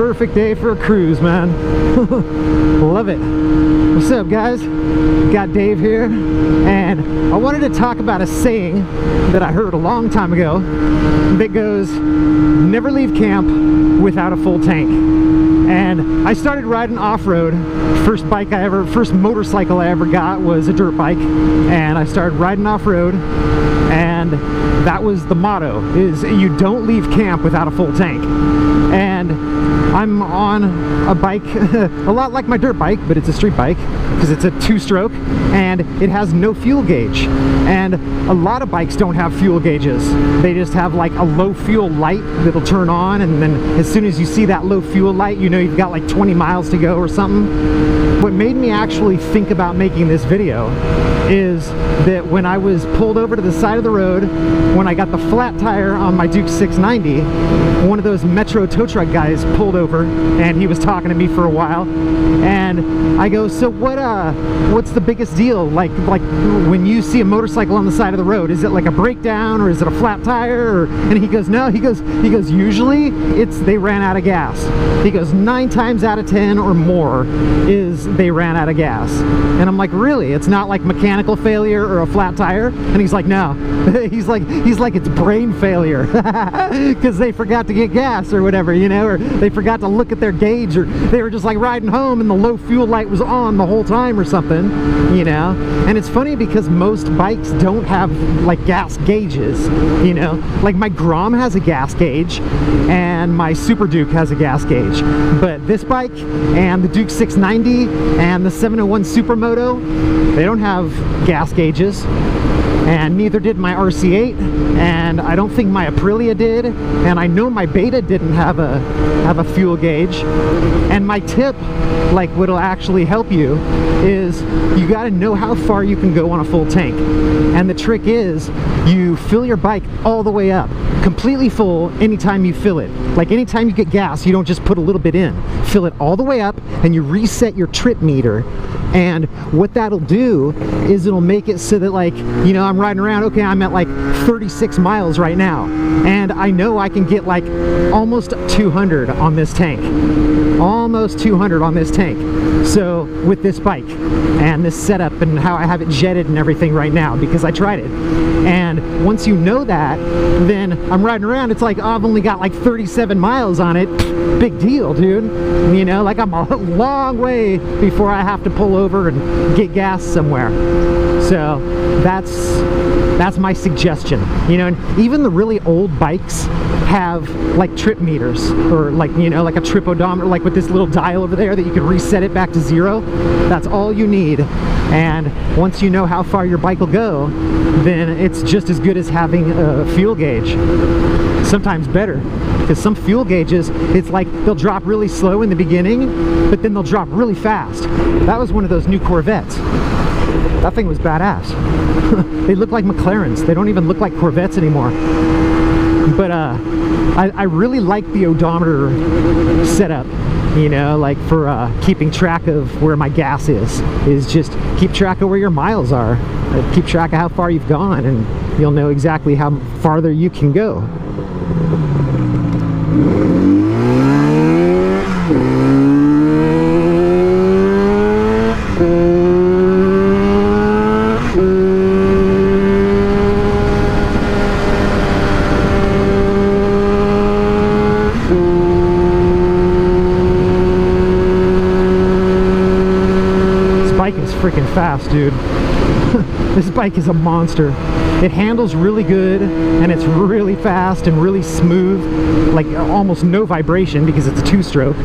perfect day for a cruise, man. Love it. What's up, guys? Got Dave here, and I wanted to talk about a saying that I heard a long time ago that goes, never leave camp without a full tank. And I started riding off-road. First motorcycle I ever got was a dirt bike, and I started riding off-road, and that was the motto, is you don't leave camp without a full tank. And I'm on a bike a lot like my dirt bike, but it's a street bike because it's a two-stroke and it has no fuel gauge. And a lot of bikes don't have fuel gauges. They just have like a low fuel light that'll turn on, and then as soon as you see that low fuel light, you know you've got like 20 miles to go or something. What made me actually think about making this video is that when I was pulled over to the side of the road, when I got the flat tire on my Duke 690, one of those Metro tow truck guys pulled over and he was talking to me for a while, and I go, so what's the biggest deal? Like when you see a motorcycle on the side of the road, is it like a breakdown or is it a flat tire? And he goes, no, he goes, usually it's they ran out of gas. He goes, 9 times out of 10 or more is they ran out of gas. And I'm like, really? It's not like mechanical failure or a flat tire? And he's like, no. he's like it's brain failure because they forgot to get gas or whatever, you know, or they forgot to look at their gauge, or they were just like riding home and the low fuel light was on the whole time or something, you know. And it's funny because most bikes don't have like gas gauges, you know. Like my Grom has a gas gauge and my Super Duke has a gas gauge, but this bike and the Duke 690 and the 701 Supermoto, they don't have gas gauges, and neither did my RC8, and I don't think my Aprilia did, and I know my Beta didn't have a fuel gauge. And my tip, like what'll actually help you, is you got to know how far you can go on a full tank. And the trick is you fill your bike all the way up, completely full anytime you fill it. Like anytime you get gas, you don't just put a little bit in. Fill it all the way up and you reset your trip meter. And what that'll do is it'll make it so that, like, you know, I'm riding around, okay, I'm at like 36 miles right now, and I know I can get like almost 200 on this tank. Almost 200 on this tank. So with this bike and this setup and how I have it jetted and everything right now, because I tried it. And once you know that, then I'm riding around, it's like, oh, I've only got like 37 miles on it. Big deal, dude. You know, like I'm a long way before I have to pull over and get gas somewhere. So that's my suggestion, you know. And even the really old bikes have like trip meters, or like, you know, like a trip odometer, like with this little dial over there that you can reset it back to 0. That's all you need. And once you know how far your bike will go, then it's just as good as having a fuel gauge. Sometimes better, because some fuel gauges, it's like they'll drop really slow in the beginning, but then they'll drop really fast. That was one of those new Corvettes. That thing was badass. They look like McLarens. They don't even look like Corvettes anymore. But I really like the odometer setup, you know, like for keeping track of where my gas is just keep track of where your miles are. Keep track of how far you've gone, and you'll know exactly how farther you can go. Freaking fast, dude. This bike is a monster. It handles really good, and it's really fast and really smooth, like almost no vibration because it's a two-stroke.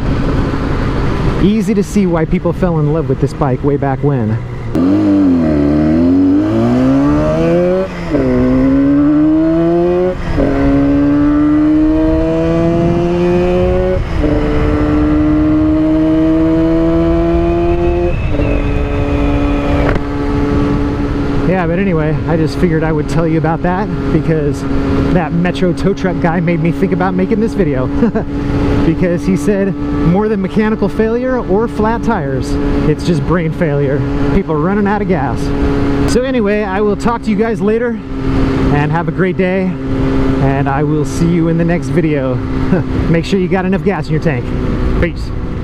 Easy to see why people fell in love with this bike way back when. Yeah, but anyway, I just figured I would tell you about that because that Metro tow truck guy made me think about making this video. Because he said more than mechanical failure or flat tires, it's just brain failure. People are running out of gas. So anyway, I will talk to you guys later, and have a great day, and I will see you in the next video. Make sure you got enough gas in your tank. Peace.